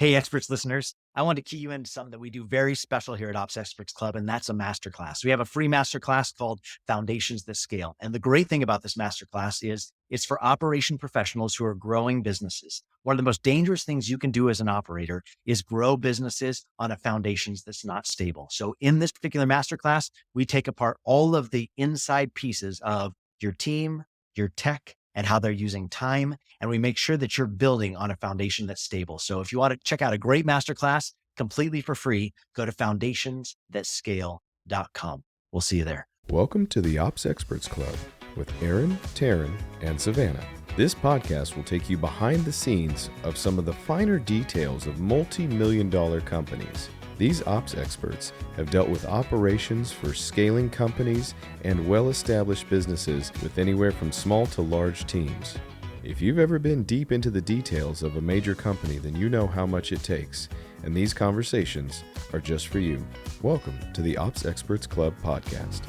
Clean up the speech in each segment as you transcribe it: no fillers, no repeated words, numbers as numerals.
Hey, experts listeners. I want to key you into something that we do very special here at Ops Experts Club, and that's a masterclass. We have a free masterclass called Foundations That Scale. And the great thing about this masterclass is it's for operation professionals who are growing businesses. One of the most dangerous things you can do as an operator is grow businesses on a foundations that's not stable. So in this particular masterclass, we take apart all of the inside pieces of your team, your tech, and how they're using time. And we make sure that you're building on a foundation that's stable. So if you want to check out a great masterclass completely for free, go to foundationsthatscale.com. We'll see you there. Welcome to the Ops Experts Club with Aaron, Terryn, and Savannah. This podcast will take you behind the scenes of some of the finer details of multi-million-dollar companies. These ops experts have dealt with operations for scaling companies and well-established businesses with anywhere from small to large teams. If you've ever been deep into the details of a major company, then you know how much it takes, and these conversations are just for you. Welcome to the Ops Experts Club podcast.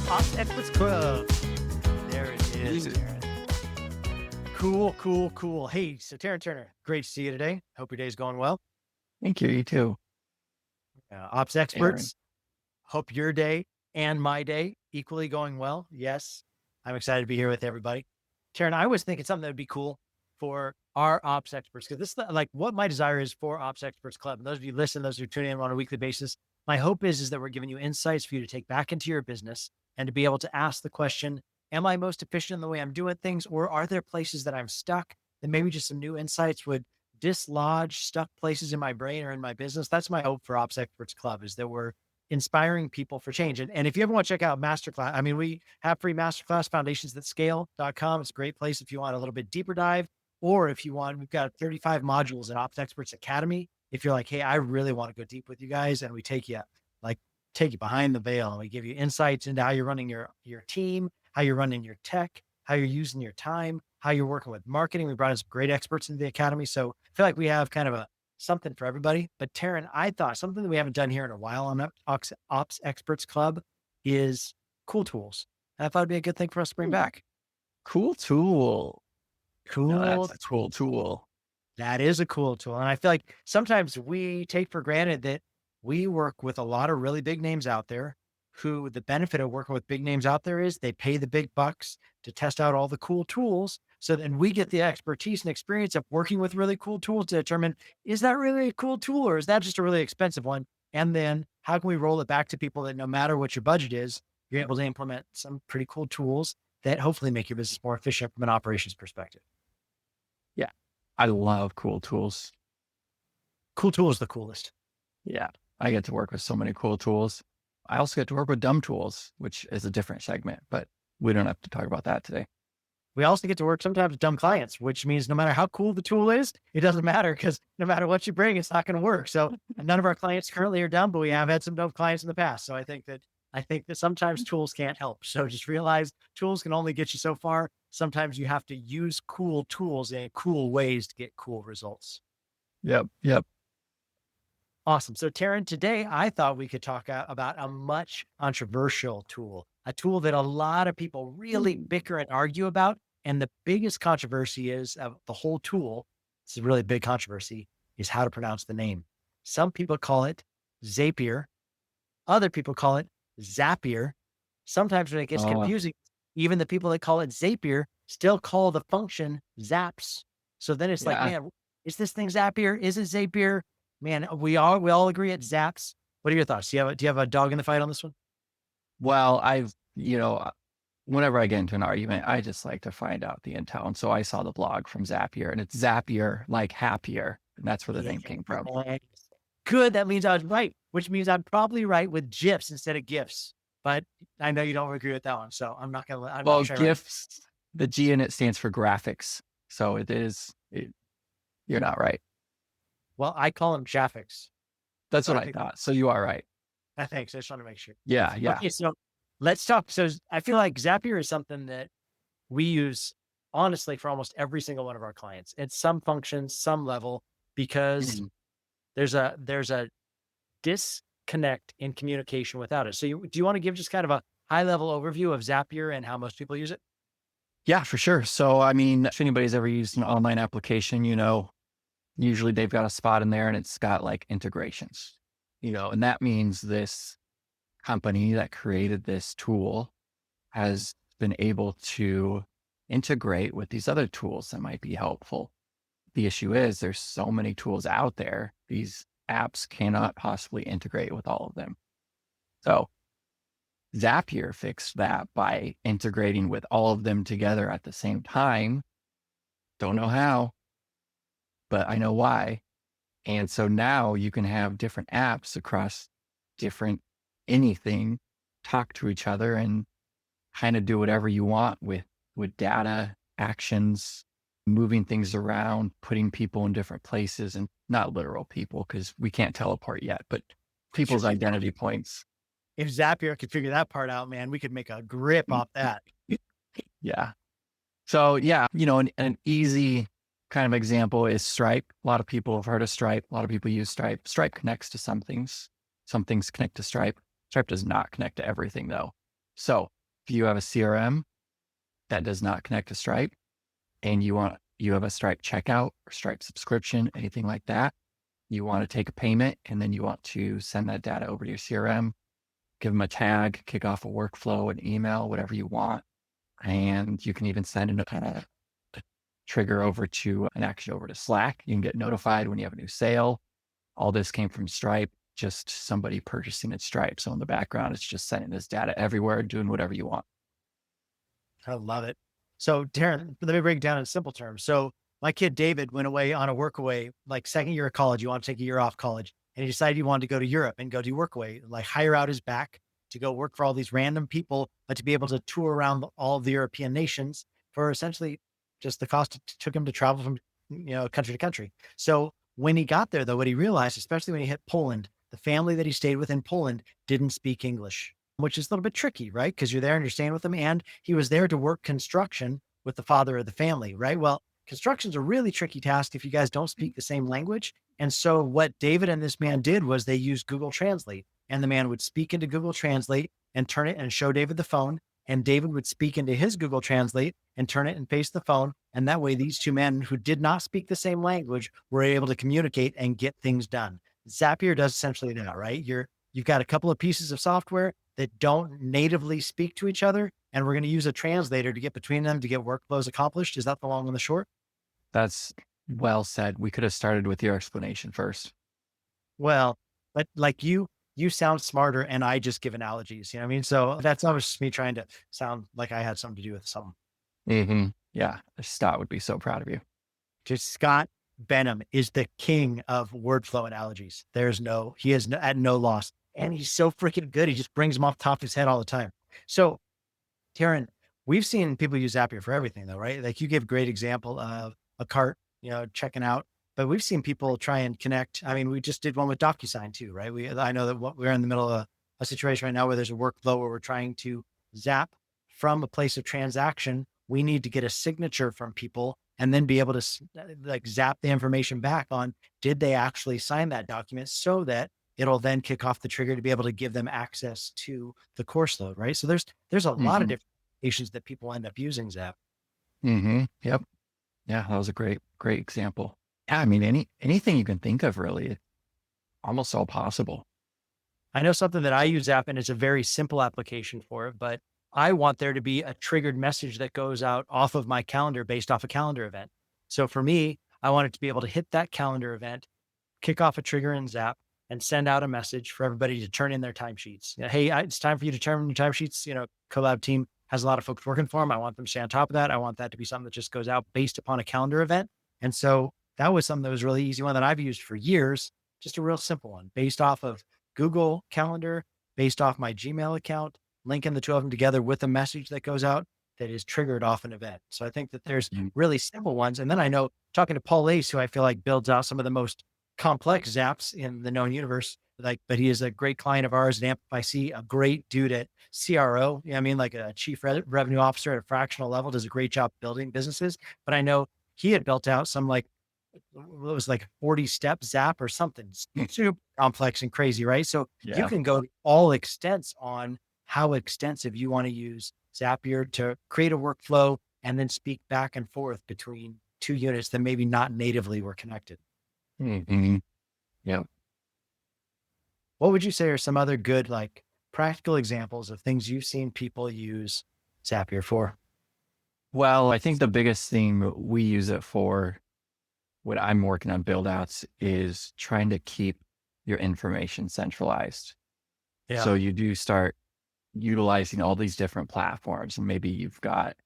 Ops Experts Club. There it is, Terryn. Cool. Hey, so Terryn Turner, great to see you today. Hope your day's going well. Thank you. You too. Ops experts, hope your day and my day equally going well. Yes, I'm excited to be here with everybody. Terryn, I was thinking something that would be cool for our ops experts, because this is like what my desire is for Ops Experts Club. And those of you listen, those who are tuning in on a weekly basis, my hope is that we're giving you insights for you to take back into your business and to be able to ask the question, am I most efficient in the way I'm doing things? Or are there places that I'm stuck that maybe just some new insights would dislodge stuck places in my brain or in my business? That's my hope for Ops Experts Club, is that we're inspiring people for change. And if you ever want to check out masterclass, I mean, we have free masterclass, foundationsthatscale.com. It's a great place if you want a little bit deeper dive, or if you want, we've got 35 modules in Ops Experts Academy. If you're like, hey, I really want to go deep with you guys, and we take you behind the veil, and we give you insights into how you're running your team, how you're running your tech, how you're using your time, how you're working with marketing. We brought in some great experts into the academy. So I feel like we have kind of something for everybody. But Terryn, I thought something that we haven't done here in a while on Ops Experts Club is cool tools. And I thought it'd be a good thing for us to bring back. Cool tool. Cool. No, that's a cool tool. That is a cool tool. And I feel like sometimes we take for granted that we work with a lot of really big names out there, who the benefit of working with big names out there is they pay the big bucks to test out all the cool tools. So then we get the expertise and experience of working with really cool tools to determine, is that really a cool tool, or is that just a really expensive one? And then how can we roll it back to people that no matter what your budget is, you're able to implement some pretty cool tools that hopefully make your business more efficient from an operations perspective. Yeah. I love cool tools. Cool tool is the coolest. Yeah. I get to work with so many cool tools. I also get to work with dumb tools, which is a different segment, but we don't have to talk about that today. We also get to work sometimes with dumb clients, which means no matter how cool the tool is, it doesn't matter, because no matter what you bring, it's not going to work. So none of our clients currently are dumb, but we have had some dumb clients in the past. So I think that sometimes tools can't help. So just realize tools can only get you so far. Sometimes you have to use cool tools in cool ways to get cool results. Yep. Awesome. So Terryn, today I thought we could talk about a much controversial tool, a tool that a lot of people really bicker and argue about. And the biggest controversy is of the whole tool, it's a really big controversy, is how to pronounce the name. Some people call it Zapier. Other people call it Zapier. Sometimes when it gets confusing, even the people that call it Zapier still call the function zaps. So then it's like, man, is this thing Zapier? Is it Zapier? Man, we all agree it zaps. What are your thoughts? Do you have a dog in the fight on this one? Well, whenever I get into an argument, I just like to find out the intel. And so I saw the blog from Zapier, and it's Zapier, like happier. And that's where the name came from. Good. That means I was right, which means I'm probably right with GIFs instead of GIFs. But I know you don't agree with that one. So I'm not going to. Well, GIFs, the G in it stands for graphics. So you're not right. Well, I call them graphics. That's what I thought. So you are right. Thanks. I just want to make sure. Yeah. Okay, so let's talk. So I feel like Zapier is something that we use honestly for almost every single one of our clients at some function, some level, because there's a disconnect in communication without it. So do you want to give just kind of a high level overview of Zapier and how most people use it? Yeah, for sure. So, I mean, if anybody's ever used an online application, Usually they've got a spot in there and it's got like integrations, and that means this company that created this tool has been able to integrate with these other tools that might be helpful. The issue is there's so many tools out there. These apps cannot possibly integrate with all of them. So Zapier fixed that by integrating with all of them together at the same time. Don't know how, but I know why. And so now you can have different apps across different anything talk to each other and kind of do whatever you want with data, actions, moving things around, putting people in different places, and not literal people because we can't teleport yet, but people's identity points. If Zapier could figure that part out, man, we could make a grip off that. Yeah. So yeah, an easy kind of example is Stripe. A lot of people have heard of Stripe. A lot of people use Stripe. Stripe connects to some things. Some things connect to Stripe. Stripe does not connect to everything though. So if you have a CRM that does not connect to Stripe and you have a Stripe checkout or Stripe subscription, anything like that, you want to take a payment and then you want to send that data over to your CRM, give them a tag, kick off a workflow, an email, whatever you want. And you can even send a trigger over to an action over to Slack. You can get notified when you have a new sale. All this came from Stripe, just somebody purchasing at Stripe. So in the background, it's just sending this data everywhere, doing whatever you want. I love it. So Terryn, let me break it down in simple terms. So my kid, David, went away on a work away, like second year of college. You want to take a year off college. And he decided he wanted to go to Europe and go do work away, like hire out his back to go work for all these random people, but to be able to tour around all of the European nations for essentially just the cost it took him to travel from, country to country. So when he got there though, what he realized, especially when he hit Poland, the family that he stayed with in Poland didn't speak English, which is a little bit tricky, right? Because you're there and you're staying with them. And he was there to work construction with the father of the family, right? Well, construction's a really tricky task if you guys don't speak the same language. And so what David and this man did was they used Google Translate, and the man would speak into Google Translate and turn it and show David the phone. And David would speak into his Google Translate and turn it and face the phone. And that way, these two men who did not speak the same language were able to communicate and get things done. Zapier does essentially that, right? You've got a couple of pieces of software that don't natively speak to each other, and we're going to use a translator to get between them to get workflows accomplished. Is that the long and the short? That's well said. We could have started with your explanation first. Well, but like you sound smarter and I just give analogies, you know what I mean? So that's not just me trying to sound like I had something to do with something. Mm-hmm. Yeah. Scott would be so proud of you. Just Scott Benham is the king of word flow analogies. He is at no loss. And he's so freaking good. He just brings them off the top of his head all the time. So Terryn, we've seen people use Zapier for everything though, right? Like you gave a great example of a cart, checking out, but we've seen people try and connect. I mean, we just did one with DocuSign too, right? I know that we're in the middle of a situation right now where there's a workflow where we're trying to zap from a place of transaction. We need to get a signature from people and then be able to like zap the information back on, did they actually sign that document, so that it'll then kick off the trigger to be able to give them access to the course load, right? So there's a lot of different applications that people end up using Zap. Mm-hmm. Yep. Yeah, that was a great example. Yeah, I mean, anything you can think of really, it's almost all possible. I know something that I use Zap, and it's a very simple application for it, but I want there to be a triggered message that goes out off of my calendar based off a calendar event. So for me, I want it to be able to hit that calendar event, kick off a trigger in Zap, and send out a message for everybody to turn in their timesheets. Hey, it's time for you to turn in your timesheets. Collab team has a lot of folks working for them. I want them to stay on top of that. I want that to be something that just goes out based upon a calendar event. And so that was something that was really easy, one that I've used for years, just a real simple one based off of Google Calendar, based off my Gmail account, linking the two of them together with a message that goes out that is triggered off an event. So I think that there's really simple ones. And then I know talking to Paul Ace, who I feel like builds out some of the most complex zaps in the known universe, but he is a great client of ours at Amplify, a great dude at CRO. Like a chief revenue officer at a fractional level, does a great job building businesses. But I know he had built out some it was like 40-step zap or something super complex and crazy, right? So you can go all extents on how extensive you want to use Zapier to create a workflow and then speak back and forth between two units that maybe not natively were connected. Mm-hmm. Yeah. What would you say are some other good, like practical examples of things you've seen people use Zapier for? Well, I think the biggest thing we use it for, what I'm working on build outs, is trying to keep your information centralized. Yeah. So you do start utilizing all these different platforms, and maybe you've got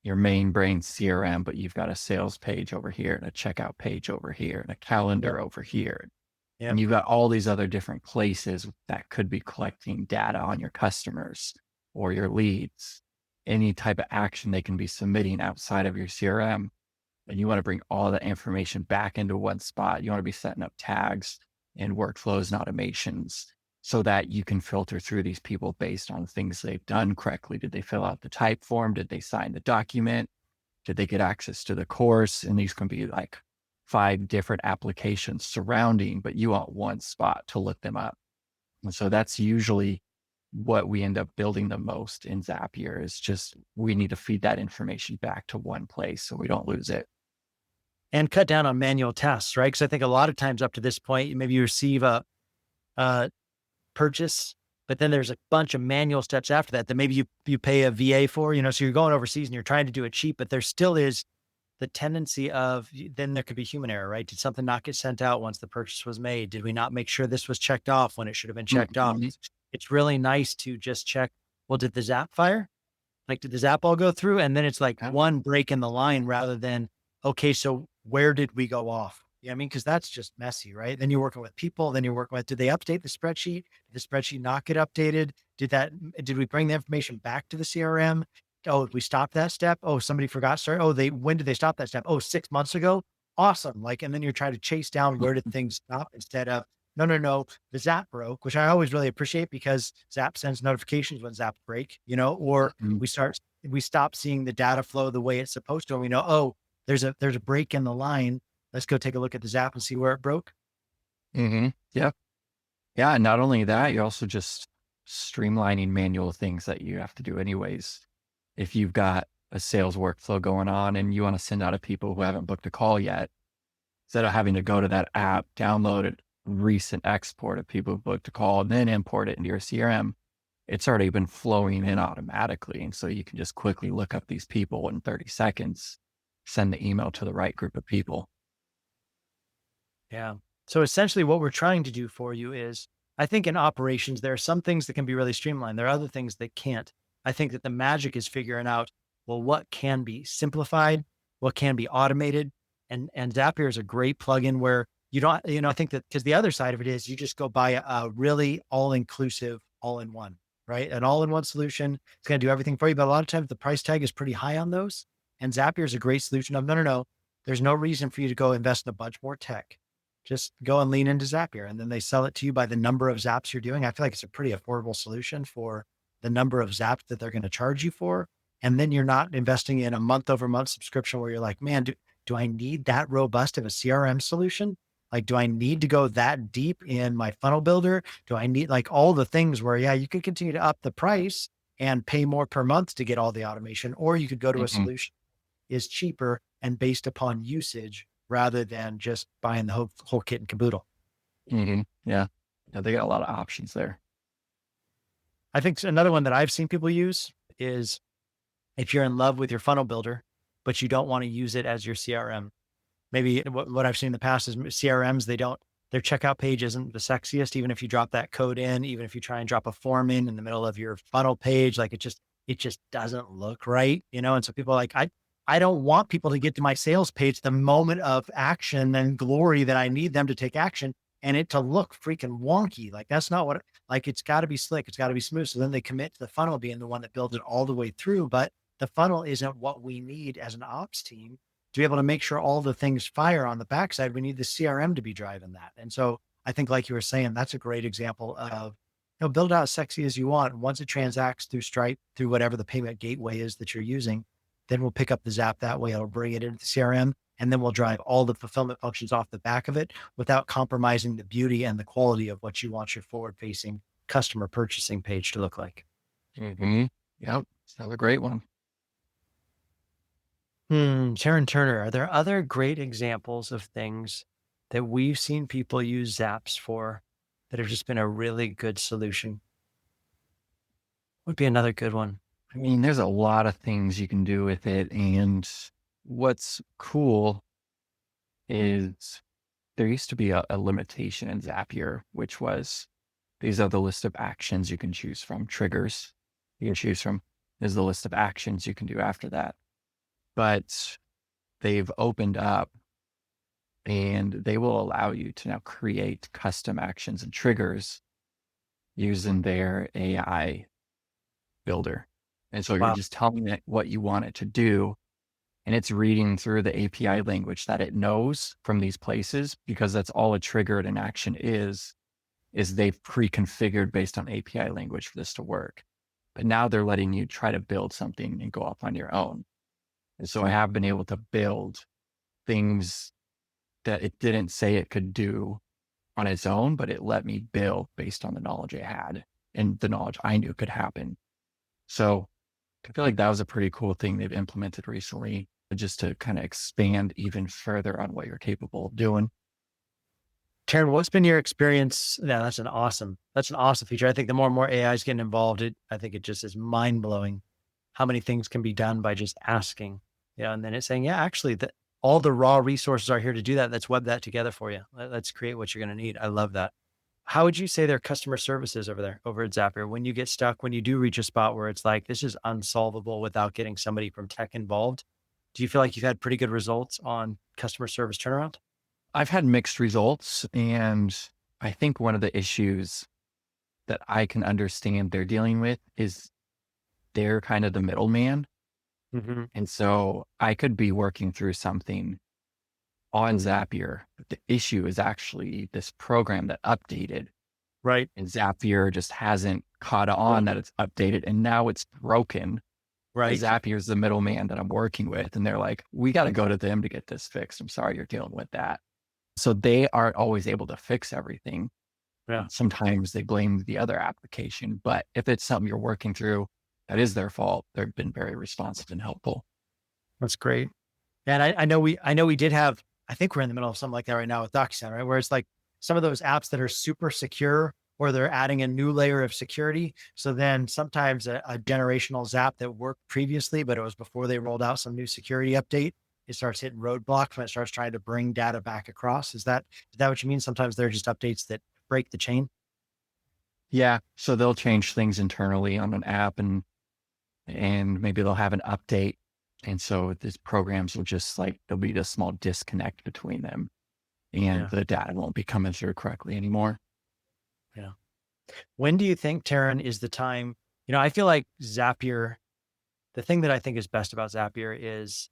your main brain CRM, but you've got a sales page over here and a checkout page over here and a Yep. calendar over here. Yep. And you've got all these other different places that could be collecting data on your customers or your leads, any type of action they can be submitting outside of your CRM. And you want to bring all that information back into one spot. You want to be setting up tags and workflows and automations so that you can filter through these people based on things they've done correctly. Did they fill out the type form? Did they sign the document? Did they get access to the course? And these can be like 5 different applications surrounding, but you want one spot to look them up. And so that's usually what we end up building the most in Zapier, is just we need to feed that information back to one place so we don't lose it. And cut down on manual tasks, right? Because I think a lot of times up to this point, maybe you receive a purchase, but then there's a bunch of manual steps after that maybe you pay a VA for, so you're going overseas and you're trying to do it cheap, but there still is the tendency of then there could be human error, right? Did something not get sent out once the purchase was made? Did we not make sure this was checked off when it should have been checked off? Mhm. It's really nice to just check, well, did the Zap fire? Like, did the Zap all go through? And then it's like Yeah. one break in the line rather than, okay, so where did we go off? You know what I mean? Because that's just messy, right? Then you're working with people, then you're working with, did they update the spreadsheet? Did the spreadsheet not get updated? Did we bring the information back to the CRM? Oh, we stopped that step. Oh, somebody forgot. Sorry. Oh, when did they stop that step? Oh, 6 months ago. Awesome. Like, and then you're trying to chase down where did things stop instead of, no, the Zap broke, which I always really appreciate because Zap sends notifications when Zaps break, or Mhm. we stop seeing the data flow the way it's supposed to. And we know, oh, there's a break in the line. Let's go take a look at the Zap and see where it broke. Yeah. Yeah. And not only that, you're also just streamlining manual things that you have to do anyways. If you've got a sales workflow going on and you want to send out to people who haven't booked a call yet, instead of having to go to that app, download a recent export of people who booked a call and then import it into your CRM, it's already been flowing in automatically. And so you can just quickly look up these people in 30 seconds, send the email to the right group of people. Yeah. So essentially what we're trying to do for you is, I think in operations, there are some things that can be really streamlined. There are other things that can't. I think that the magic is figuring out, well, what can be simplified, what can be automated. And Zapier is a great plugin where you don't, I think that because the other side of it is you just go buy a really all-inclusive, all-in-one, right? An all-in-one solution. It's going to do everything for you. But a lot of times the price tag is pretty high on those. And Zapier is a great solution of no. There's no reason for you to go invest in a bunch more tech. Just go and lean into Zapier, and then they sell it to you by the number of zaps you're doing. I feel like it's a pretty affordable solution for the number of zaps that they're going to charge you for. And then you're not investing in a month over month subscription where you're like, man, do I need that robust of a CRM solution? Like, do I need to go that deep in my funnel builder? Do I need like all the things where, yeah, you could continue to up the price and pay more per month to get all the automation, or you could go to a Mhm. solution is cheaper and based upon usage rather than just buying the whole kit and caboodle. Yeah. Yeah. They got a lot of options there. I think another one that I've seen people use is if you're in love with your funnel builder, but you don't want to use it as your CRM. Maybe what I've seen in the past is CRMs, their checkout page isn't the sexiest. Even if you drop that code in, even if you try and drop a form in the middle of your funnel page, like it just doesn't look right, And so people are like, I don't want people to get to my sales page the moment of action and glory that I need them to take action and it to look freaking wonky. Like that's not what, like it's got to be slick. It's got to be smooth. So then they commit to the funnel being the one that builds it all the way through. But the funnel isn't what we need as an ops team to be able to make sure all the things fire on the backside. We need the CRM to be driving that. And so I think, like you were saying, that's a great example of, build out as sexy as you want. Once it transacts through Stripe, through whatever the payment gateway is that you're using, then we'll pick up the Zap that way. It'll bring it into the CRM, and then we'll drive all the fulfillment functions off the back of it without compromising the beauty and the quality of what you want your forward facing customer purchasing page to look like. Yep. Another great one. Terryn Turner, are there other great examples of things that we've seen people use Zaps for that have just been a really good solution? Would be another good one. I mean, there's a lot of things you can do with it. And what's cool is there used to be a limitation in Zapier, which was these are the list of actions you can choose from, triggers you can choose from. There's the list of actions you can do after that. But they've opened up and they will allow you to now create custom actions and triggers using their AI builder. And so you're Wow. just telling it what you want it to do. And it's reading through the API language that it knows from these places, because that's all a trigger and an action is they've pre-configured based on API language for this to work. But now they're letting you try to build something and go off on your own. And so I have been able to build things that it didn't say it could do on its own, but it let me build based on the knowledge I had and the knowledge I knew could happen. So I feel like that was a pretty cool thing they've implemented recently, just to kind of expand even further on what you're capable of doing. Terryn, what's been your experience? Yeah, that's an awesome feature. I think the more and more AI is getting involved, I think it just is mind blowing how many things can be done by just asking, and then it's saying, yeah, actually that all the raw resources are here to do that. Let's web that together for you. Let's create what you're going to need. I love that. How would you say their customer service is over at Zapier? When you get stuck, when you do reach a spot where it's like, this is unsolvable without getting somebody from tech involved, do you feel like you've had pretty good results on customer service turnaround? I've had mixed results. And I think one of the issues that I can understand they're dealing with is they're kind of the middleman. Mm-hmm. And so I could be working through something on Zapier, but the issue is actually this program that updated, Right. and Zapier just hasn't caught on that it's updated, and now it's broken. Right. Zapier is the middleman that I'm working with, and they're like, we got to go to them to get this fixed. I'm sorry you're dealing with that. So they aren't always able to fix everything. Yeah. Sometimes they blame the other application, but if it's something you're working through, that is their fault. They've been very responsive and helpful. That's great. And I know we did have, I think we're in the middle of something like that right now with DocuSign, right? Where it's like some of those apps that are super secure, or they're adding a new layer of security. So then sometimes a generational Zap that worked previously, but it was before they rolled out some new security update, it starts hitting roadblocks when it starts trying to bring data back across. Is that what you mean? Sometimes they're just updates that break the chain? Yeah. So they'll change things internally on an app, and maybe they'll have an update. And so these programs will just there'll be a small disconnect between them, and the data won't be coming through correctly anymore. Yeah. When do you think, Terryn, is the time? I feel like Zapier, the thing that I think is best about Zapier is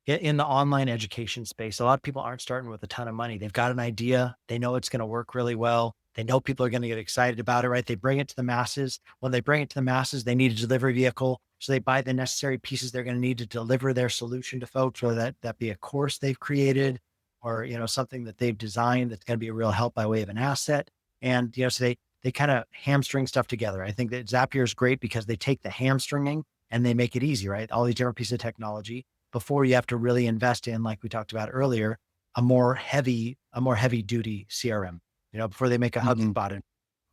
in the online education space, a lot of people aren't starting with a ton of money. They've got an idea. They know it's going to work really well. They know people are going to get excited about it, right? They bring it to the masses. When they bring it to the masses, they need a delivery vehicle. So they buy the necessary pieces they're going to need to deliver their solution to folks, whether that be a course they've created, or, something that they've designed that's going to be a real help by way of an asset. And, so they kind of hamstring stuff together. I think that Zapier is great because they take the hamstringing and they make it easy, right? All these different pieces of technology before you have to really invest in, like we talked about earlier, a more heavy duty CRM, before they make a HubSpot,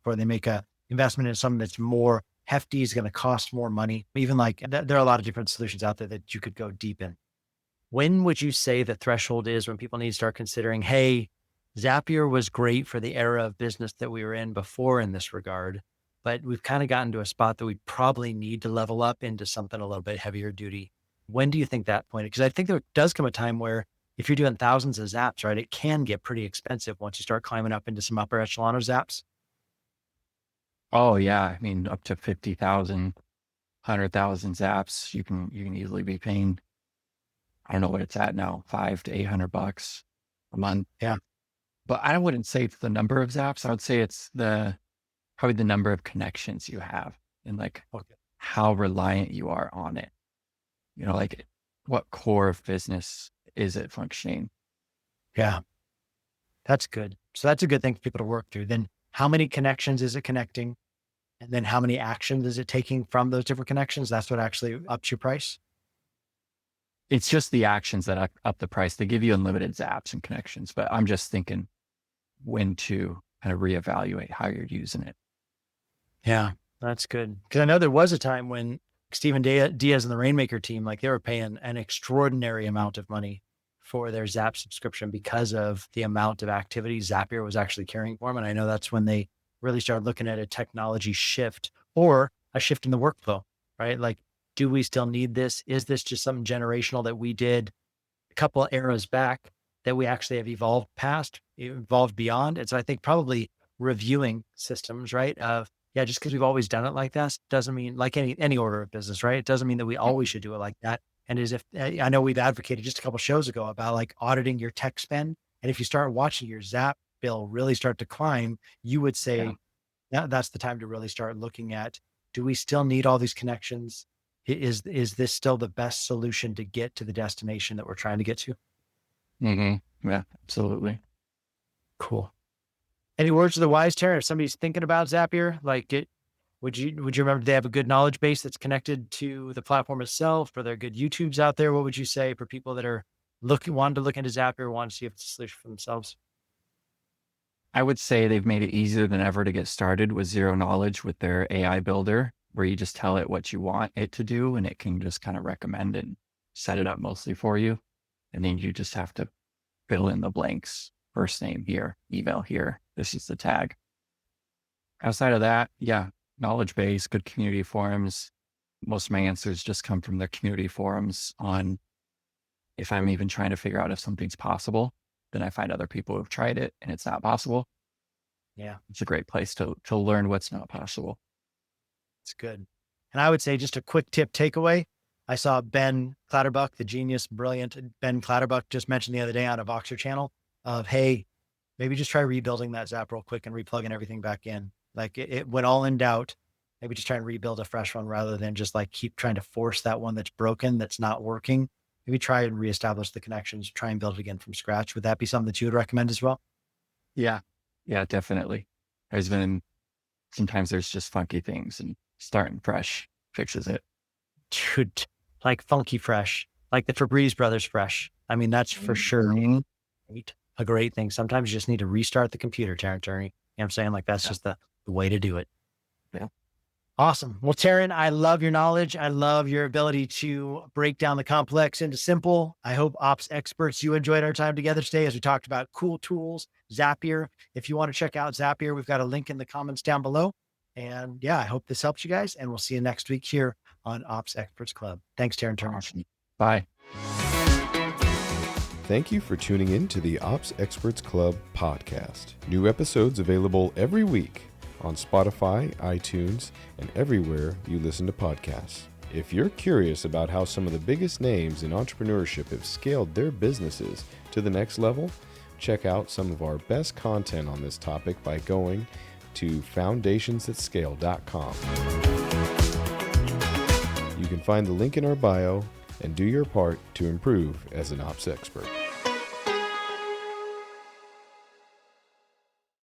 before they make a investment in something that's more hefty, is going to cost more money. Even there are a lot of different solutions out there that you could go deep in. When would you say the threshold is when people need to start considering, hey, Zapier was great for the era of business that we were in before in this regard, but we've kind of gotten to a spot that we probably need to level up into something a little bit heavier duty? When do you think that point? Because I think there does come a time where if you're doing thousands of Zaps, right, it can get pretty expensive once you start climbing up into some upper echelon of Zaps. Oh yeah. I mean, up to 50,000, 100,000 Zaps, you can easily be paying, I don't know what it's at now, $500 to $800 a month. Yeah. But I wouldn't say it's the number of Zaps. I would say it's probably the number of connections you have, and how reliant you are on it. What core of business is it functioning? Yeah. That's good. So that's a good thing for people to work through. Then how many connections is it connecting? And then how many actions is it taking from those different connections? That's what actually ups your price. It's just the actions that up the price. They give you unlimited Zaps and connections, but I'm just thinking when to kind of reevaluate how you're using it. Yeah, that's good. Because I know there was a time when Stephen Diaz and the Rainmaker team, like they were paying an extraordinary amount of money for their Zap subscription because of the amount of activity Zapier was actually carrying for them. And I know that's when they really started looking at a technology shift or a shift in the workflow, right? Like, do we still need this? Is this just something generational that we did a couple of eras back that we actually have evolved past, evolved beyond? And so I think probably reviewing systems, right? Just because we've always done it like that doesn't mean, like any order of business, right? It doesn't mean that we always should do it like that. And as if I know we've advocated just a couple of shows ago about like auditing your tech spend. And if you start watching your Zap bill really start to climb, you would say that's the time to really start looking at, do we still need all these connections? Is this still the best solution to get to the destination that we're trying to get to? Mm-hmm. Yeah, absolutely. Cool. Any words of the wise, Terryn? If somebody's thinking about Zapier, like would you remember they have a good knowledge base that's connected to the platform itself? Are there good YouTubes out there? What would you say for people that are wanting to look into Zapier, want to see if it's a solution for themselves? I would say they've made it easier than ever to get started with zero knowledge with their AI builder, where you just tell it what you want it to do and it can just kind of recommend and set it up mostly for you. And then you just have to fill in the blanks. First name here, email here. This is the tag. Outside of that, knowledge base, good community forums. Most of my answers just come from the community forums on if I'm even trying to figure out if something's possible, then I find other people who've tried it and it's not possible. Yeah. It's a great place to learn what's not possible. It's good. And I would say just a quick tip takeaway. I saw Ben Clatterbuck, the genius, brilliant Ben Clatterbuck, just mentioned the other day on a Voxer channel of, hey, maybe just try rebuilding that Zap real quick and replugging everything back in. Like it when all in doubt, maybe just try and rebuild a fresh one rather than just like keep trying to force that one that's broken, that's not working. Maybe try and reestablish the connections, try and build it again from scratch. Would that be something that you would recommend as well? Yeah, definitely. Sometimes there's just funky things and starting fresh fixes it. Dude, like funky fresh, like the Febreze Brothers fresh. I mean, that's for sure a great thing. Sometimes you just need to restart the computer, Terryn. You know what I'm saying? Like that's just the way to do it. Yeah. Awesome. Well, Terryn, I love your knowledge. I love your ability to break down the complex into simple. I hope ops experts, you enjoyed our time together today as we talked about cool tools, Zapier. If you want to check out Zapier, we've got a link in the comments down below. And I hope this helps you guys. And we'll see you next week here on Ops Experts Club. Thanks, Terryn. Awesome. Bye. Thank you for tuning in to the Ops Experts Club podcast. New episodes available every week on Spotify, iTunes, and everywhere you listen to podcasts. If you're curious about how some of the biggest names in entrepreneurship have scaled their businesses to the next level, check out some of our best content on this topic by going to foundationsthatscale.com. You can find the link in our bio and do your part to improve as an ops expert.